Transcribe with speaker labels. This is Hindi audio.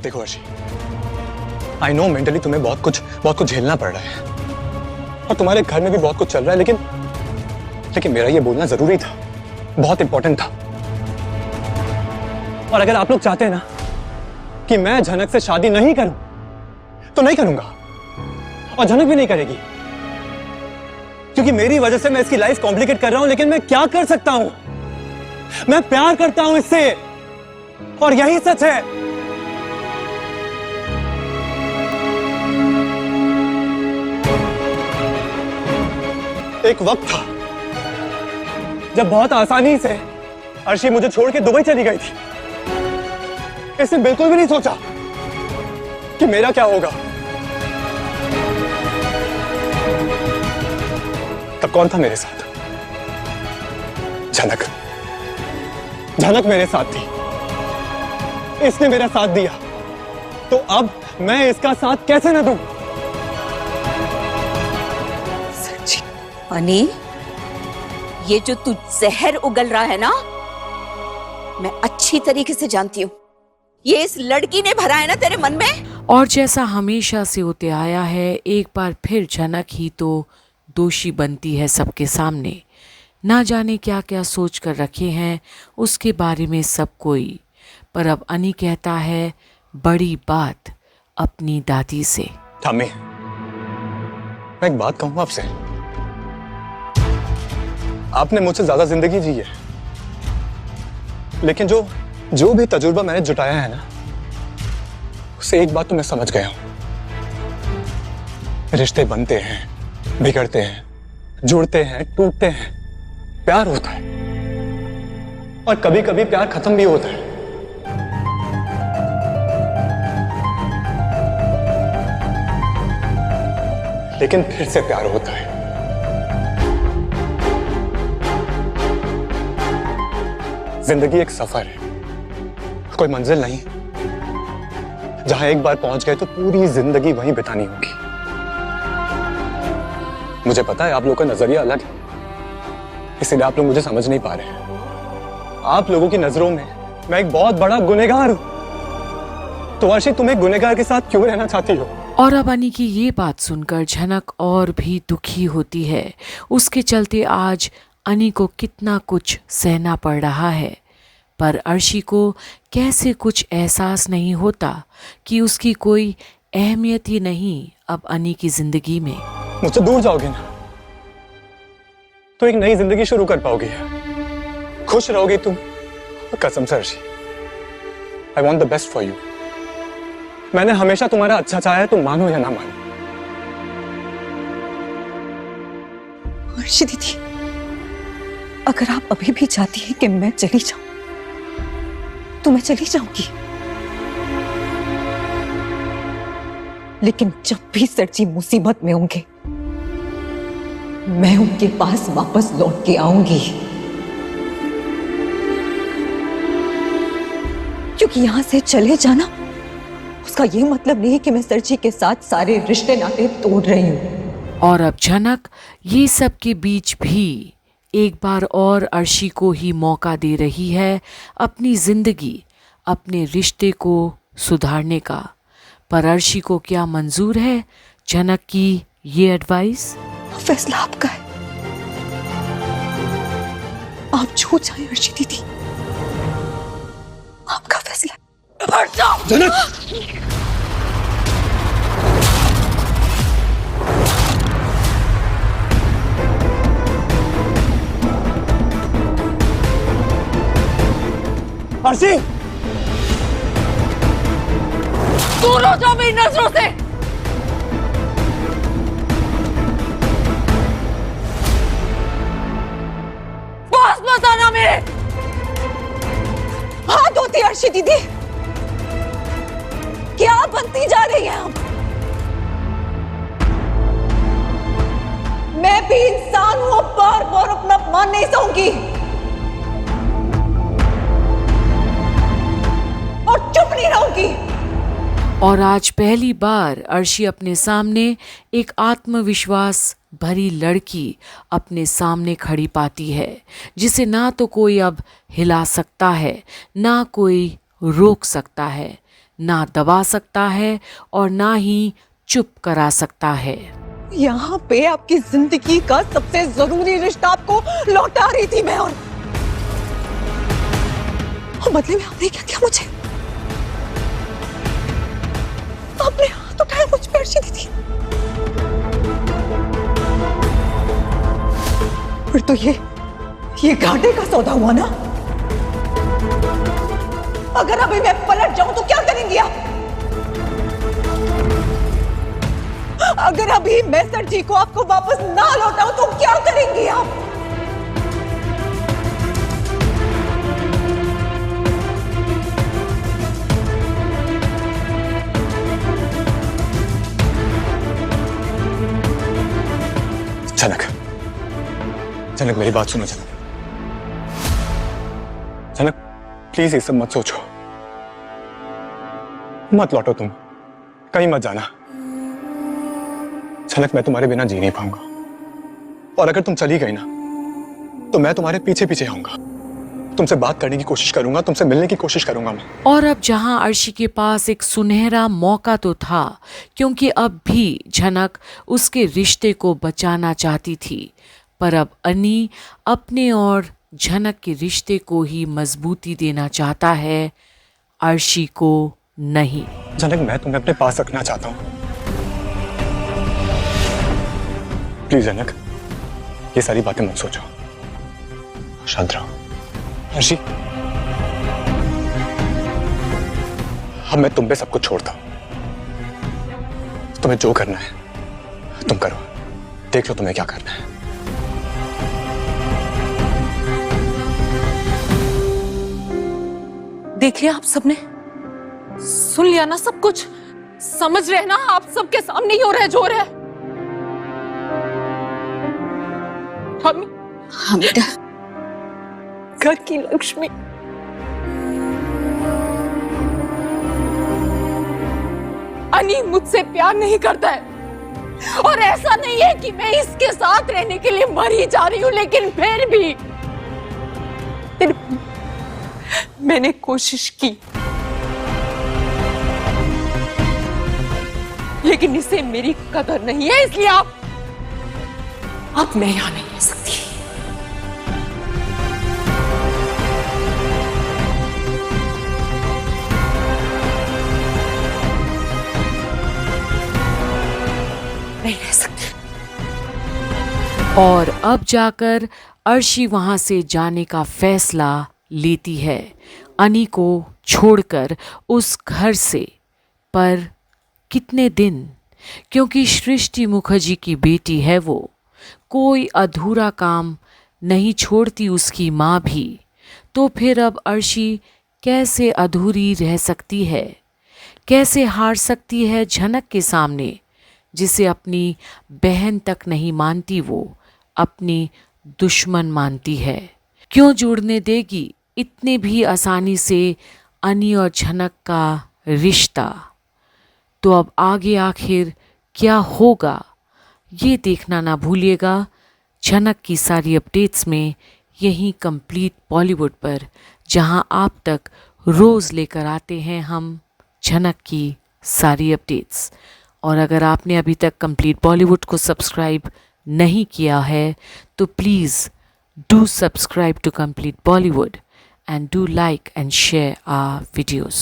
Speaker 1: देखो अर्शी, आई नो मेंटली तुम्हें बहुत कुछ झेलना पड़ रहा है और तुम्हारे घर में भी बहुत कुछ चल रहा है, लेकिन मेरा ये बोलना जरूरी था, बहुत इंपॉर्टेंट था। और अगर आप लोग चाहते हैं ना कि मैं झनक से शादी नहीं करूं, तो नहीं करूंगा और झनक भी नहीं करेगी, क्योंकि मेरी वजह से मैं इसकी लाइफ कॉम्प्लिकेट कर रहा हूं। लेकिन मैं क्या कर सकता हूं, मैं प्यार करता हूं इससे और यही सच है। एक वक्त था जब बहुत आसानी से अर्शी मुझे छोड़ के दुबई चली गई थी। इसने बिल्कुल भी नहीं सोचा कि मेरा क्या होगा। तब कौन था मेरे साथ? झनक मेरे साथ थी, इसने मेरा साथ दिया, तो अब मैं इसका साथ कैसे न दूं?
Speaker 2: सच्ची अनी, ये जो तू जहर उगल रहा है ना, मैं अच्छी तरीके से जानती हूँ। ये इस लड़की ने भरा है ना तेरे मन में।
Speaker 3: और जैसा हमेशा से होते आया है, एक बार फिर झनक ही तो दोषी बनती है सबके सामने। ना जाने क्या क्या सोच कर रखे हैं उसके बारे में सब कोई, पर अब अनी कहता है बड़ी बात अपनी दादी से।
Speaker 1: ठामी, मैं एक बात कहूं आपसे, आपने मुझसे ज्यादा जिंदगी जी है, लेकिन जो भी तजुर्बा मैंने जुटाया है ना, उससे एक बात तो मैं समझ गया हूं। रिश्ते बनते हैं, बिगड़ते हैं, जुड़ते हैं, टूटते हैं, प्यार होता है और कभी कभी प्यार खत्म भी होता है। लेकिन फिर से प्यार होता है। जिंदगी एक सफर है, कोई मंजिल नहीं। जहां एक बार पहुंच गए तो पूरी जिंदगी वहीं बितानी होगी। मुझे पता है आप लोगों का नजरिया अलग है, इसलिए आप लोग मुझे समझ नहीं पा रहे। आप लोगों की नजरों में मैं एक बहुत बड़ा गुनहगार हूं, तो अर्शी तुम एक गुनहगार के साथ क्यों रहना चाहती हो?
Speaker 3: और अब अनी की ये बात सुनकर झनक और भी दुखी होती है। उसके चलते आज अनी को कितना कुछ सहना पड़ रहा है, पर अर्शी को कैसे कुछ एहसास नहीं होता कि उसकी कोई अहमियत ही नहीं अब अनी की जिंदगी में।
Speaker 1: मुझसे दूर जाओगे ना तो एक नई जिंदगी शुरू कर पाओगे, खुश रहोगे तुम। कसम से Arshi, I want the best for you. मैंने हमेशा तुम्हारा अच्छा चाहा है, तुम मानो या ना मानो।
Speaker 2: अर्शी दीदी, अगर आप अभी भी चाहती हैं कि मैं चली जाऊं तो मैं चली जाऊंगी, लेकिन जब भी सर जी मुसीबत में होंगे मैं उनके पास वापस लौट के आऊंगी, क्योंकि यहां से चले जाना उसका ये मतलब नहीं है कि मैं सर जी के साथ सारे रिश्ते नाते तोड़ रही हूं।
Speaker 3: और अब झनक ये सब के बीच भी एक बार और अर्शी को ही मौका दे रही है अपनी जिंदगी, अपने रिश्ते को सुधारने का। पर अर्शी को क्या मंजूर है झनक की ये एडवाइस?
Speaker 2: फैसला आपका है, आप जो चाहे अर्शी दीदी, आपका फैसला।
Speaker 1: झनक! अर्शी!
Speaker 2: दूर हो जाओ मेरी नजरों से। पास मत आना मेरे। हाथ धोती अर्शी दीदी, क्या बनती जा रही है आप? मैं भी इंसान हूं, बार बार अपना अपमान नहीं सहूंगी और चुप नहीं रहूंगी।
Speaker 3: और आज पहली बार अर्शी अपने सामने एक आत्मविश्वास भरी लड़की अपने सामने खड़ी पाती है, जिसे ना तो कोई अब हिला सकता है, ना कोई रोक सकता है, ना दबा सकता है और ना ही चुप करा सकता है।
Speaker 4: यहाँ पे आपकी जिंदगी का सबसे जरूरी रिश्ता आपको लौटा रही थी मैं, और बदले में आपने क्या किया मुझे? आपने हाथ उठाया मुझ पर अर्शी दीदी। फिर तो ये घाटे का सौदा हुआ ना। अगर अभी मैं पलट जाऊं तो क्या करेंगी आप? अगर अभी मैं सर जी को आपको वापस ना लौटाऊं तो क्या करेंगी आप?
Speaker 1: जनक, जनक मेरी बात सुनो जनक। जनक प्लीज ये सब मत सोचो, मत लौटो, तुम कहीं मत जाना। जनक मैं तुम्हारे बिना जी नहीं पाऊंगा, और अगर तुम चली गई ना तो मैं तुम्हारे पीछे पीछे आऊंगा, तुमसे बात करने की कोशिश करूंगा, तुमसे मिलने की कोशिश करूंगा मैं।
Speaker 3: और अब जहां अर्शी के पास एक सुनहरा मौका तो था, क्योंकि अब भी झनक उसके रिश्ते को बचाना चाहती थी, पर अब अनी अपने और झनक के रिश्ते को ही मजबूती देना चाहता है, अर्शी को नहीं।
Speaker 1: जनक मैं तुम्हें अपने पास रखना चाहता हूं, प्लीज जनक ये सारी बातें मत सोचो, शांत रहो। अर्शी अब मैं तुम पे सब कुछ छोड़ता हूं, तुम्हें जो करना है तुम करो, देख लो तुम्हें क्या करना है।
Speaker 4: देख लिया आप सबने, सुन लिया ना सब कुछ, समझ रहे ना आप सबके सामने ही हो रहा है जो रहा है।
Speaker 2: हमीदा,
Speaker 4: घर की लक्ष्मी अनी मुझसे प्यार नहीं करता है, और ऐसा नहीं है कि मैं इसके साथ रहने के लिए मर ही जा रही हूं, लेकिन फिर भी मैंने कोशिश की, लेकिन इसे मेरी कदर नहीं है, इसलिए अब मैं यहां नहीं रह सकती। नहीं रह सकती।
Speaker 3: और अब जाकर अर्शी वहां से जाने का फैसला लेती है, अनी को छोड़कर उस घर से। पर कितने दिन, क्योंकि सृष्टि मुखर्जी की बेटी है वो, कोई अधूरा काम नहीं छोड़ती उसकी माँ भी, तो फिर अब अर्शी कैसे अधूरी रह सकती है, कैसे हार सकती है झनक के सामने, जिसे अपनी बहन तक नहीं मानती वो, अपनी दुश्मन मानती है। क्यों जुड़ने देगी इतने भी आसानी से अनी और झनक का रिश्ता? तो अब आगे आखिर क्या होगा ये देखना ना भूलिएगा झनक की सारी अपडेट्स में, यहीं कंप्लीट बॉलीवुड पर, जहां आप तक रोज़ लेकर आते हैं हम झनक की सारी अपडेट्स। और अगर आपने अभी तक कंप्लीट बॉलीवुड को सब्सक्राइब नहीं किया है तो please do subscribe to complete Bollywood and do like and share our videos.